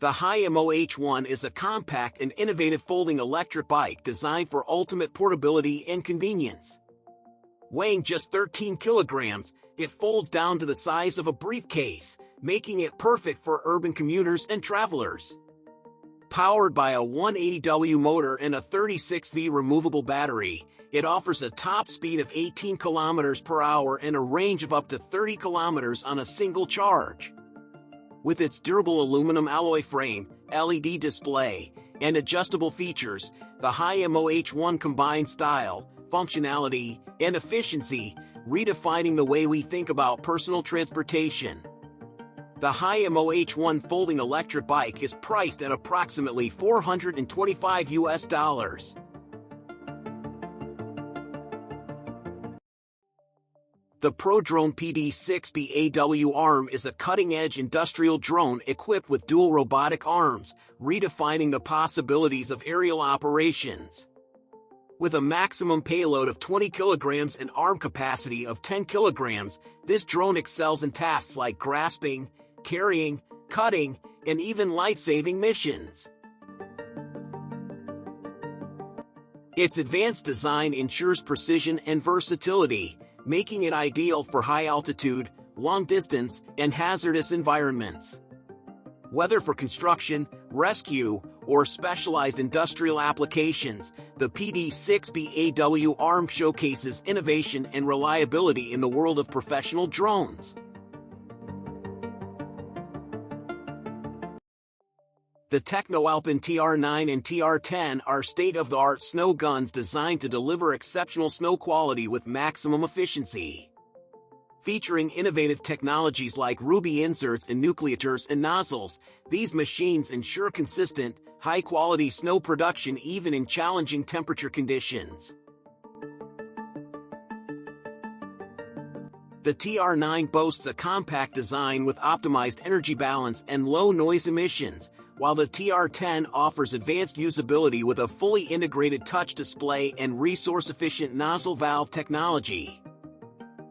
The Hayamo H1 is a compact and innovative folding electric bike designed for ultimate portability and convenience. Weighing just 13 kilograms, it folds down to the size of a briefcase, making it perfect for urban commuters and travelers. Powered by a 180W motor and a 36V removable battery, it offers a top speed of 18 kilometers per hour and a range of up to 30 kilometers on a single charge. With its durable aluminum alloy frame, LED display, and adjustable features, the Hayamo H1 combines style, functionality, and efficiency, redefining the way we think about personal transportation. The Hayamo H1 folding electric bike is priced at approximately $425. The ProDrone PD-6BAW arm is a cutting-edge industrial drone equipped with dual robotic arms, redefining the possibilities of aerial operations. With a maximum payload of 20 kilograms and arm capacity of 10 kilograms, this drone excels in tasks like grasping, carrying, cutting, and even life-saving missions. Its advanced design ensures precision and versatility, making it ideal for high-altitude, long-distance, and hazardous environments. Whether for construction, rescue, or specialized industrial applications, the PD-6BAW arm showcases innovation and reliability in the world of professional drones. The Techno-Alpine TR9 and TR10 are state-of-the-art snow guns designed to deliver exceptional snow quality with maximum efficiency. Featuring innovative technologies like ruby inserts and nucleators and nozzles, these machines ensure consistent, high-quality snow production even in challenging temperature conditions. The TR9 boasts a compact design with optimized energy balance and low noise emissions, while the TR10 offers advanced usability with a fully integrated touch display and resource-efficient nozzle valve technology.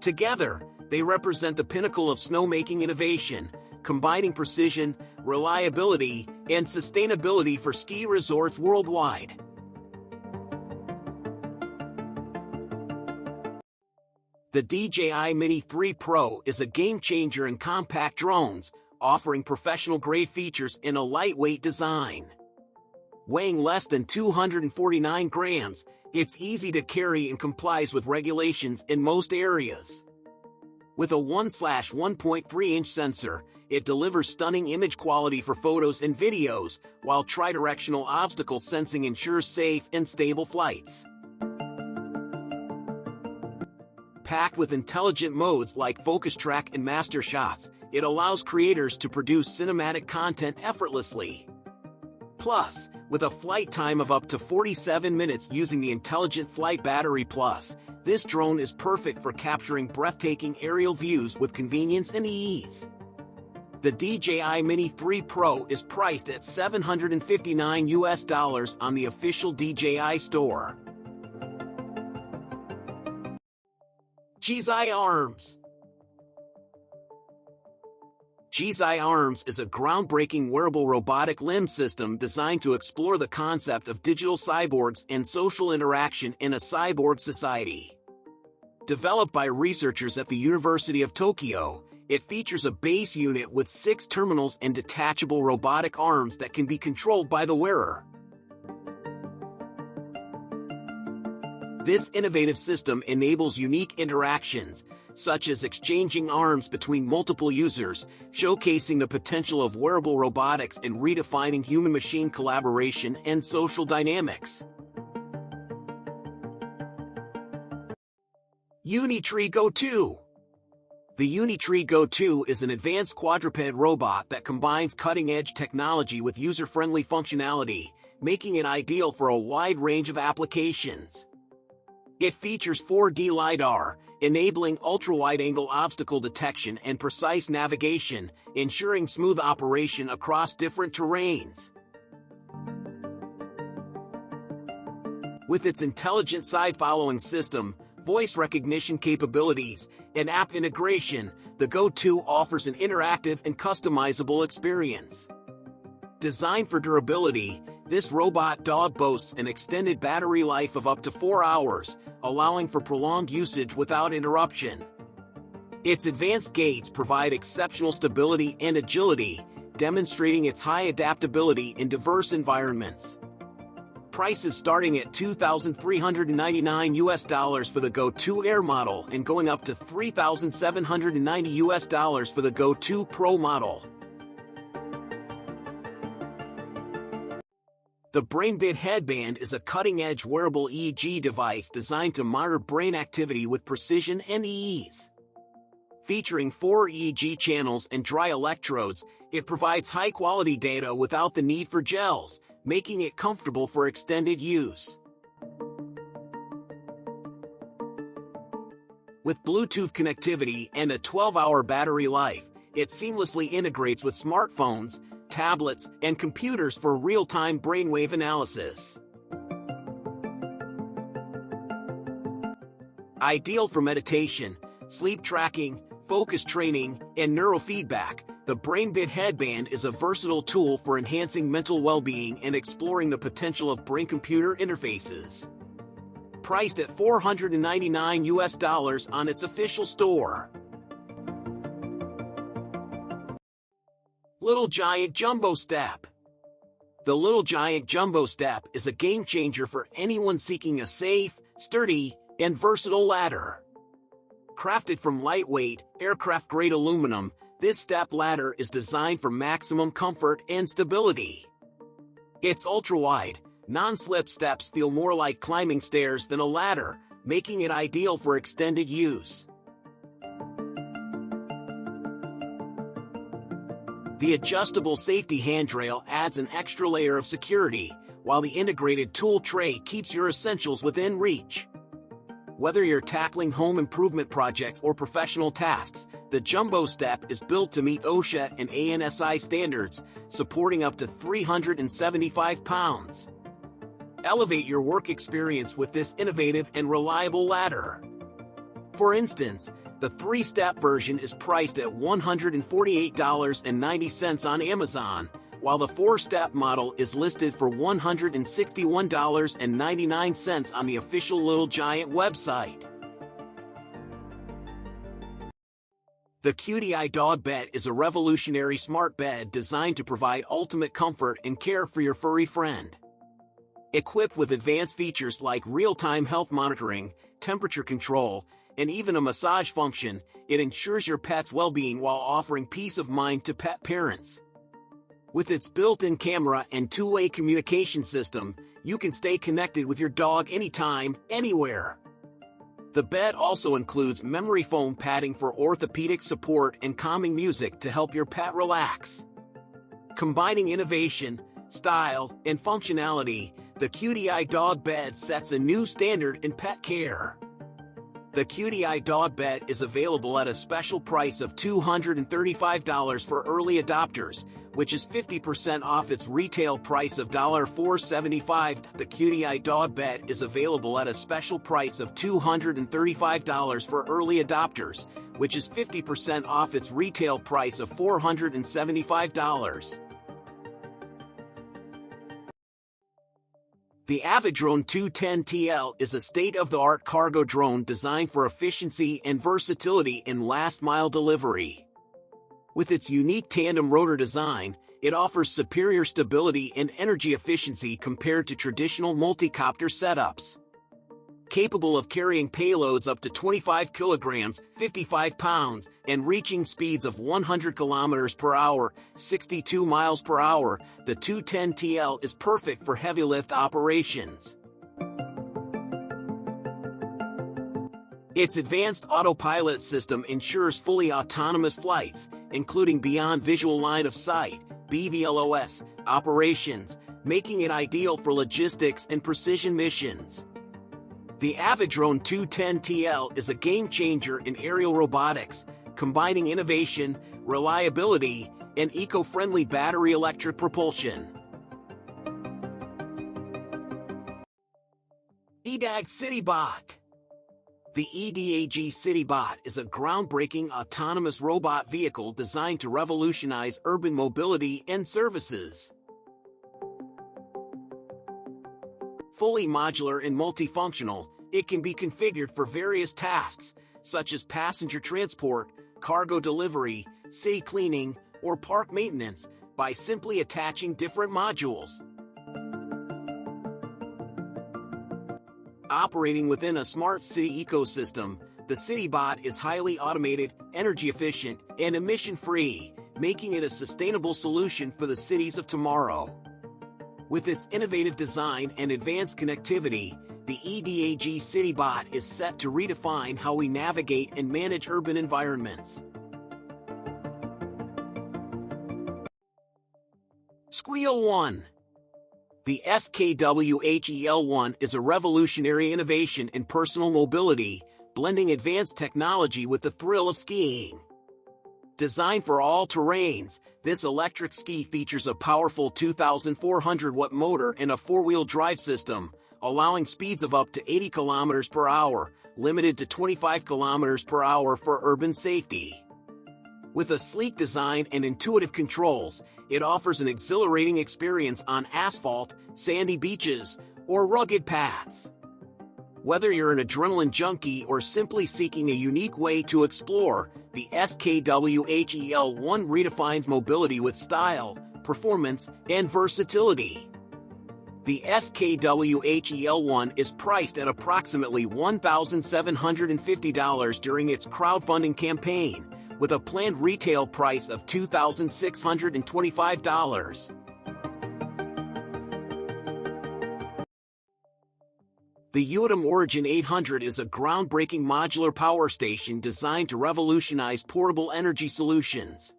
Together, they represent the pinnacle of snowmaking innovation, combining precision, reliability, and sustainability for ski resorts worldwide. The DJI Mini 3 Pro is a game-changer in compact drones, offering professional-grade features in a lightweight design. Weighing less than 249 grams, it's easy to carry and complies with regulations in most areas. With a 1/1.3-inch sensor, it delivers stunning image quality for photos and videos, while tridirectional obstacle sensing ensures safe and stable flights. Packed with intelligent modes like Focus Track and Master Shots, it allows creators to produce cinematic content effortlessly. Plus, with a flight time of up to 47 minutes using the Intelligent Flight Battery Plus, this drone is perfect for capturing breathtaking aerial views with convenience and ease. The DJI Mini 3 Pro is priced at $759 on the official DJI store. GZI Arms. GZI Arms is a groundbreaking wearable robotic limb system designed to explore the concept of digital cyborgs and social interaction in a cyborg society. Developed by researchers at the University of Tokyo, it features a base unit with 6 terminals and detachable robotic arms that can be controlled by the wearer. This innovative system enables unique interactions, such as exchanging arms between multiple users, showcasing the potential of wearable robotics and redefining human-machine collaboration and social dynamics. Unitree Go 2. The Unitree Go 2 is an advanced quadruped robot that combines cutting-edge technology with user-friendly functionality, making it ideal for a wide range of applications. It features 4D LiDAR, enabling ultra-wide-angle obstacle detection and precise navigation, ensuring smooth operation across different terrains. With its intelligent side-following system, voice recognition capabilities, and app integration, the Go 2 offers an interactive and customizable experience. Designed for durability, this robot dog boasts an extended battery life of up to 4 hours, allowing for prolonged usage without interruption. Its advanced gaits provide exceptional stability and agility, demonstrating its high adaptability in diverse environments. Prices starting at $2,399 for the Go 2 Air model and going up to $3,790 for the Go 2 Pro model. The BrainBit headband is a cutting-edge wearable EEG device designed to monitor brain activity with precision and ease. Featuring 4 EEG channels and dry electrodes, it provides high-quality data without the need for gels, making it comfortable for extended use. With Bluetooth connectivity and a 12-hour battery life, it seamlessly integrates with smartphones, tablets, and computers for real-time brainwave analysis. Ideal for meditation, sleep tracking, focus training, and neurofeedback, the BrainBit headband is a versatile tool for enhancing mental well-being and exploring the potential of brain-computer interfaces. Priced at $499 on its official store. Little Giant Jumbo Step. The Little Giant Jumbo Step is a game-changer for anyone seeking a safe, sturdy, and versatile ladder. Crafted from lightweight, aircraft-grade aluminum, this step ladder is designed for maximum comfort and stability. Its ultra-wide, non-slip steps feel more like climbing stairs than a ladder, making it ideal for extended use. The adjustable safety handrail adds an extra layer of security, while the integrated tool tray keeps your essentials within reach. Whether you're tackling home improvement projects or professional tasks, the Jumbo Step is built to meet OSHA and ANSI standards, supporting up to 375 pounds. Elevate your work experience with this innovative and reliable ladder. For instance, the 3-step version is priced at $148.90 on Amazon, while the 4-step model is listed for $161.99 on the official Little Giant website. The QDI Dog Bed is a revolutionary smart bed designed to provide ultimate comfort and care for your furry friend. Equipped with advanced features like real-time health monitoring, temperature control, and even a massage function, it ensures your pet's well-being while offering peace of mind to pet parents. With its built-in camera and two-way communication system, you can stay connected with your dog anytime, anywhere. The bed also includes memory foam padding for orthopedic support and calming music to help your pet relax. Combining innovation, style, and functionality, the QDI Dog Bed sets a new standard in pet care. The QDI Dog Bed is available at a special price of $235 for early adopters, which is 50% off its retail price of $475. The QDI Dog Bed is available at a special price of $235 for early adopters, which is 50% off its retail price of $475. The Avidrone 210TL is a state-of-the-art cargo drone designed for efficiency and versatility in last-mile delivery. With its unique tandem rotor design, it offers superior stability and energy efficiency compared to traditional multi-copter setups. Capable of carrying payloads up to 25 kilograms, 55 pounds, and reaching speeds of 100 kilometers per hour, 62 miles per hour, the 210TL is perfect for heavy lift operations. Its advanced autopilot system ensures fully autonomous flights, including beyond visual line of sight, BVLOS, operations, making it ideal for logistics and precision missions. The Avidrone 210TL is a game-changer in aerial robotics, combining innovation, reliability, and eco-friendly battery electric propulsion. EDAG CityBot. The EDAG CityBot is a groundbreaking autonomous robot vehicle designed to revolutionize urban mobility and services. Fully modular and multifunctional, it can be configured for various tasks, such as passenger transport, cargo delivery, city cleaning, or park maintenance, by simply attaching different modules. Operating within a smart city ecosystem, the CityBot is highly automated, energy efficient, and emission-free, making it a sustainable solution for the cities of tomorrow. With its innovative design and advanced connectivity, the EDAG CityBot is set to redefine how we navigate and manage urban environments. Squeal 1. The SKWHEL1 is a revolutionary innovation in personal mobility, blending advanced technology with the thrill of skiing. Designed for all terrains, this electric ski features a powerful 2,400-watt motor and a four-wheel drive system, allowing speeds of up to 80 km per hour, limited to 25 km per hour for urban safety. With a sleek design and intuitive controls, it offers an exhilarating experience on asphalt, sandy beaches, or rugged paths. Whether you're an adrenaline junkie or simply seeking a unique way to explore, the SKWHEL1 redefines mobility with style, performance, and versatility. The SKWHEL1 is priced at approximately $1,750 during its crowdfunding campaign, with a planned retail price of $2,625. The UTM Origin 800 is a groundbreaking modular power station designed to revolutionize portable energy solutions.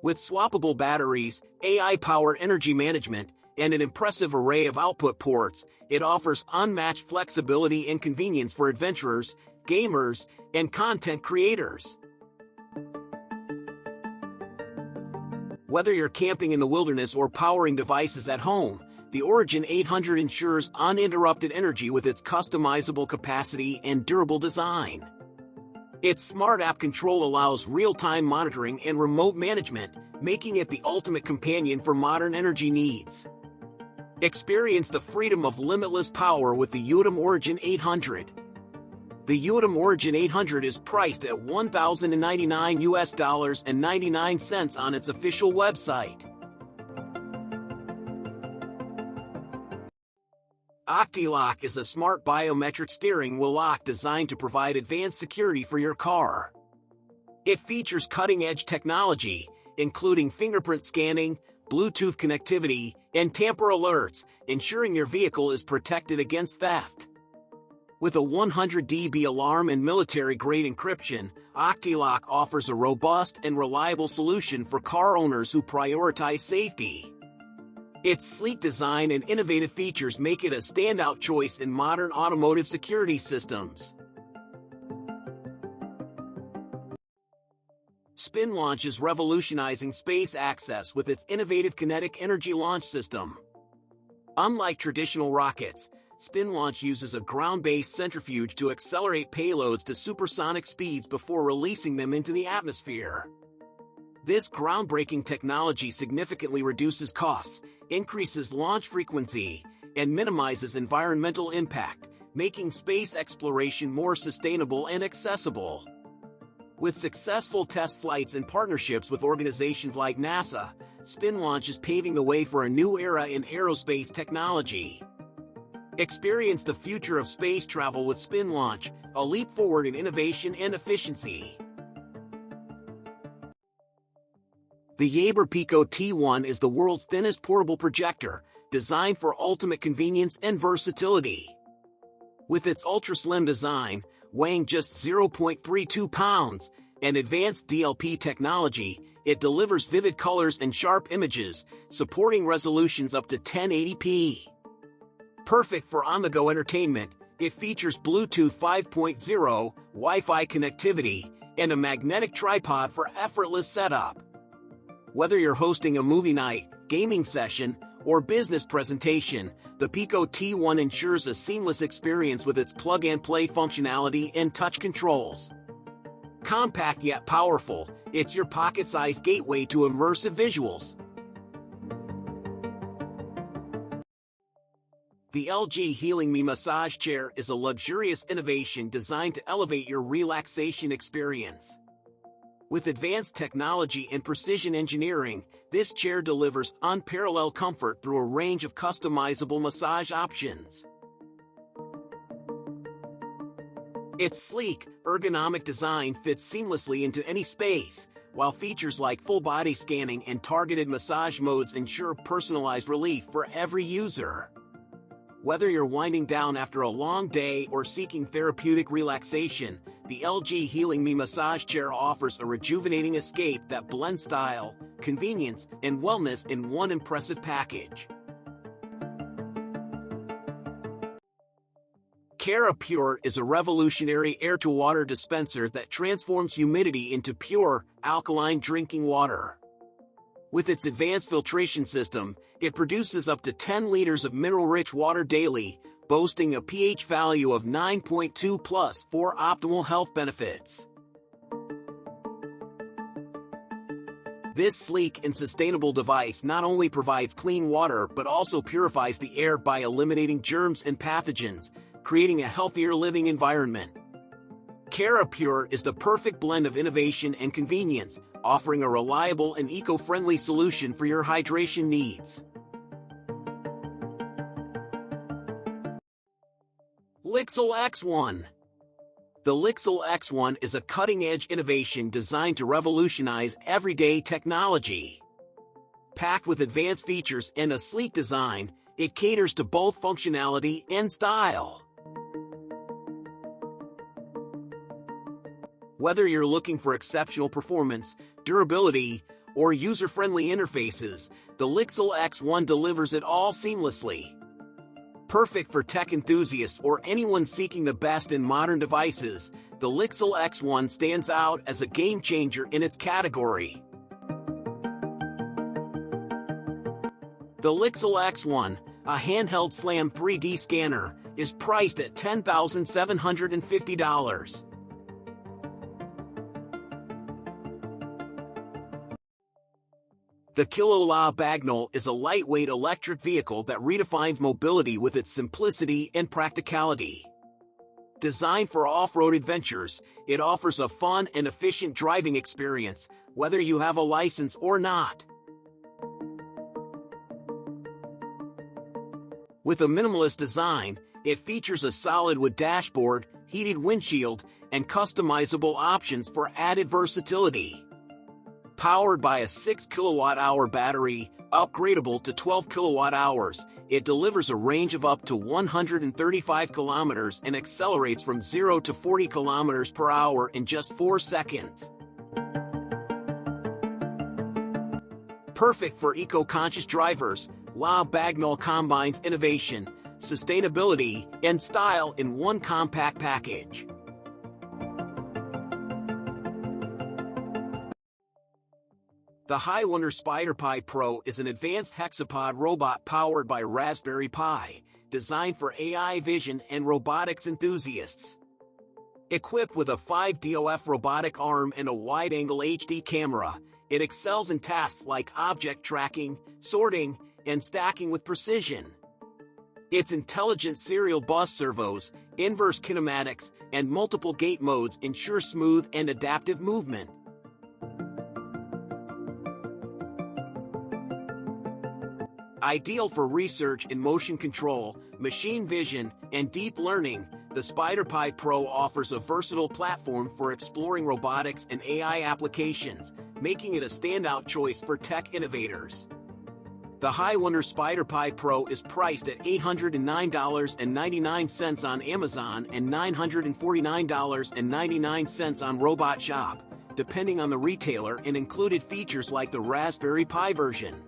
With swappable batteries, AI-powered energy management, and an impressive array of output ports, it offers unmatched flexibility and convenience for adventurers, gamers, and content creators. Whether you're camping in the wilderness or powering devices at home, the Origin 800 ensures uninterrupted energy with its customizable capacity and durable design. Its smart app control allows real-time monitoring and remote management, making it the ultimate companion for modern energy needs. Experience the freedom of limitless power with the UTM Origin 800. The UTM Origin 800 is priced at $1,099.99 on its official website. OctiLock is a smart biometric steering wheel lock designed to provide advanced security for your car. It features cutting-edge technology, including fingerprint scanning, Bluetooth connectivity, and tamper alerts, ensuring your vehicle is protected against theft. With a 100 dB alarm and military-grade encryption, OctiLock offers a robust and reliable solution for car owners who prioritize safety. Its sleek design and innovative features make it a standout choice in modern automotive security systems. SpinLaunch is revolutionizing space access with its innovative kinetic energy launch system. Unlike traditional rockets, SpinLaunch uses a ground-based centrifuge to accelerate payloads to supersonic speeds before releasing them into the atmosphere. This groundbreaking technology significantly reduces costs, increases launch frequency, and minimizes environmental impact, making space exploration more sustainable and accessible. With successful test flights and partnerships with organizations like NASA, SpinLaunch is paving the way for a new era in aerospace technology. Experience the future of space travel with SpinLaunch, a leap forward in innovation and efficiency. The Yaeber Pico T1 is the world's thinnest portable projector, designed for ultimate convenience and versatility. With its ultra-slim design, weighing just 0.32 pounds, and advanced DLP technology, it delivers vivid colors and sharp images, supporting resolutions up to 1080p. Perfect for on-the-go entertainment, it features Bluetooth 5.0, Wi-Fi connectivity, and a magnetic tripod for effortless setup. Whether you're hosting a movie night, gaming session, or business presentation, the Pico T1 ensures a seamless experience with its plug-and-play functionality and touch controls. Compact yet powerful, it's your pocket-sized gateway to immersive visuals. The LG Healing Me Massage Chair is a luxurious innovation designed to elevate your relaxation experience. With advanced technology and precision engineering, this chair delivers unparalleled comfort through a range of customizable massage options. Its sleek, ergonomic design fits seamlessly into any space, while features like full-body scanning and targeted massage modes ensure personalized relief for every user. Whether you're winding down after a long day or seeking therapeutic relaxation, the LG Healing Me Massage Chair offers a rejuvenating escape that blends style, convenience, and wellness in one impressive package. CaraPure is a revolutionary air-to-water dispenser that transforms humidity into pure, alkaline drinking water. With its advanced filtration system, it produces up to 10 liters of mineral-rich water daily, boasting a pH value of 9.2 plus for optimal health benefits. This sleek and sustainable device not only provides clean water but also purifies the air by eliminating germs and pathogens, creating a healthier living environment. CaraPure is the perfect blend of innovation and convenience, offering a reliable and eco-friendly solution for your hydration needs. Lixil X1. The Lixil X1 is a cutting-edge innovation designed to revolutionize everyday technology. Packed with advanced features and a sleek design, it caters to both functionality and style. Whether you're looking for exceptional performance, durability, or user-friendly interfaces, the Lixil X1 delivers it all seamlessly. Perfect for tech enthusiasts or anyone seeking the best in modern devices, the Lixil X1 stands out as a game-changer in its category. The Lixil X1, a handheld SLAM 3D scanner, is priced at $10,750. The Kilolaa Bagnol is a lightweight electric vehicle that redefines mobility with its simplicity and practicality. Designed for off-road adventures, it offers a fun and efficient driving experience, whether you have a license or not. With a minimalist design, it features a solid wood dashboard, heated windshield, and customizable options for added versatility. Powered by a 6 kilowatt-hour battery, upgradable to 12 kilowatt-hours, it delivers a range of up to 135 kilometers and accelerates from 0 to 40 kilometers per hour in just 4 seconds. Perfect for eco-conscious drivers, La Bagnol combines innovation, sustainability, and style in one compact package. The Highwonder SpiderPi Pro is an advanced hexapod robot powered by Raspberry Pi, designed for AI vision and robotics enthusiasts. Equipped with a 5DOF robotic arm and a wide-angle HD camera, it excels in tasks like object tracking, sorting, and stacking with precision. Its intelligent serial bus servos, inverse kinematics, and multiple gait modes ensure smooth and adaptive movement. Ideal for research in motion control, machine vision, and deep learning, the SpiderPi Pro offers a versatile platform for exploring robotics and AI applications, making it a standout choice for tech innovators. The Highwonder SpiderPi Pro is priced at $809.99 on Amazon and $949.99 on Robot Shop, depending on the retailer, and included features like the Raspberry Pi version.